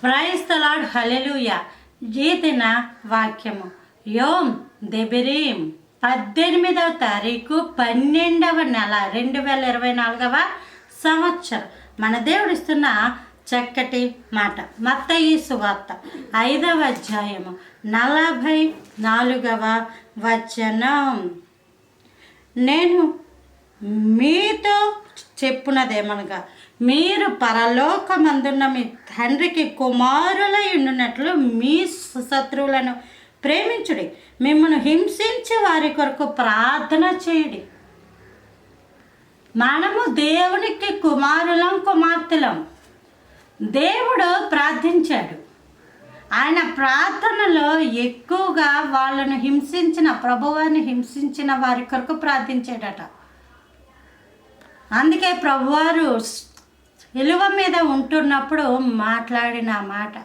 Praise the lord, హల్లెలూయా. ఈ దిన వాక్యము యోమ్ దెబిరీం 18వ తారీఖు 12వ నెల 2024వ సంవత్సరం. మన దేవుడు ఇస్తున్న చక్కటి మాట మత్తయి సువార్త 5వ అధ్యాయము 44వ వచనం. నేను మీతో చెప్పున్నదేమనగా, మీరు పరలోకమందున్న మీ తండ్రికి కుమారులై ఉండునట్లు మీ శత్రువులను ప్రేమించుడి, మిమ్మల్ని హింసించి వారి కొరకు ప్రార్థన చేయుడి. మనము దేవునికి కుమారులం, కుమార్తెలం. దేవుడు ప్రార్థించాడు. ఆయన ప్రార్థనలో ఎక్కువగా వాళ్ళను హింసించిన, ప్రభువాన్ని హింసించిన వారి కొరకు ప్రార్థించాడట. అందుకే ప్రభువారు విలువ మీద ఉంటున్నప్పుడు మాట్లాడిన మాట,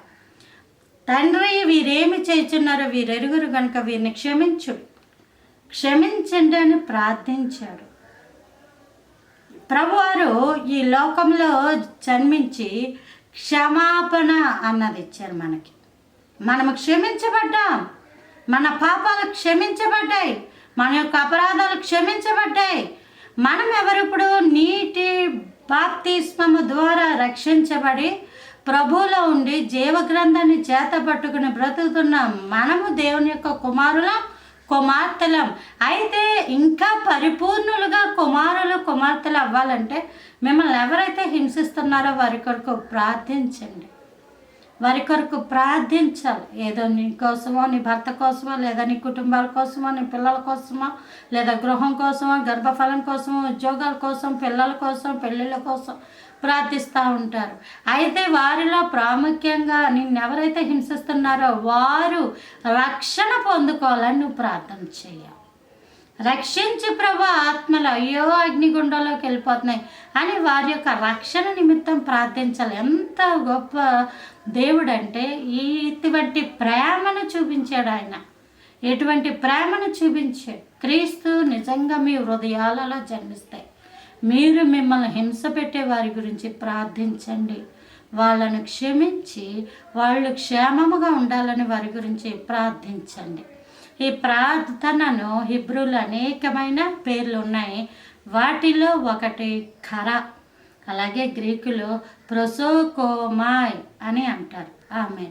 తండ్రి వీరేమి చేస్తున్నారో వీరెరుగురు కనుక వీరిని క్షమించండి అని ప్రార్థించాడు. ప్రభువారు ఈ లోకంలో జన్మించి క్షమాపణ అన్నది ఇచ్చారు మనకి. మనము క్షమించబడ్డాం, మన పాపాలు క్షమించబడ్డాయి, మన యొక్క అపరాధాలు క్షమించబడ్డాయి. మనం ఎవరిప్పుడు నీటి బాప్తిస్మము ద్వారా రక్షించబడి ప్రభువులో ఉండి జీవగ్రంథాన్ని చేత పట్టుకుని బ్రతుకుతున్నాం. మనము దేవుని యొక్క కుమారులం, కుమార్తెలం. అయితే ఇంకా పరిపూర్ణులుగా కుమారులు, కుమార్తెలు అవ్వాలంటే మిమ్మల్ని ఎవరైతే హింసిస్తున్నారో వారి కొరకు ప్రార్థించండి. వారి కొరకు ప్రార్థించాలి. ఏదో నీ కోసమో, నీ భర్త కోసమో, లేదా నీ కుటుంబాల కోసమో, నీ పిల్లల కోసమో, లేదా గృహం కోసమో, గర్భఫలం కోసమో, ఉద్యోగాల కోసం, పిల్లల కోసం, పెళ్ళిళ్ళ కోసం ప్రార్థిస్తూ ఉంటారు. అయితే వారిలో ప్రాముఖ్యంగా నిన్నెవరైతే హింసిస్తున్నారో వారు రక్షణ పొందుకోవాలని నువ్వు ప్రార్థన చేయాలి. రక్షించి ప్రభు ఆత్మలు అయ్యో అగ్నిగుండంలోకి వెళ్ళిపోతున్నాయి అని వారి యొక్క రక్షణ నిమిత్తం ప్రార్థించాలి. ఎంత గొప్ప దేవుడు అంటే ఇటువంటి ప్రేమను చూపించాడు ఆయన. ఎటువంటి ప్రేమను చూపించాడు. క్రీస్తు నిజంగా మీ హృదయాలలో జన్మిస్తాయి. మీరు మిమ్మల్ని హింస పెట్టే వారి గురించి ప్రార్థించండి. వాళ్ళను క్షమించి వాళ్ళు క్షేమముగా ఉండాలని వారి గురించి ప్రార్థించండి. ఈ ప్రార్థనను హీబ్రూలో అనేకమైన పేర్లు ఉన్నాయి. వాటిలో ఒకటి ఖర, అలాగే గ్రీకులో ప్రొసోకోమాయ్ అని అంటారు. ఆమెన్.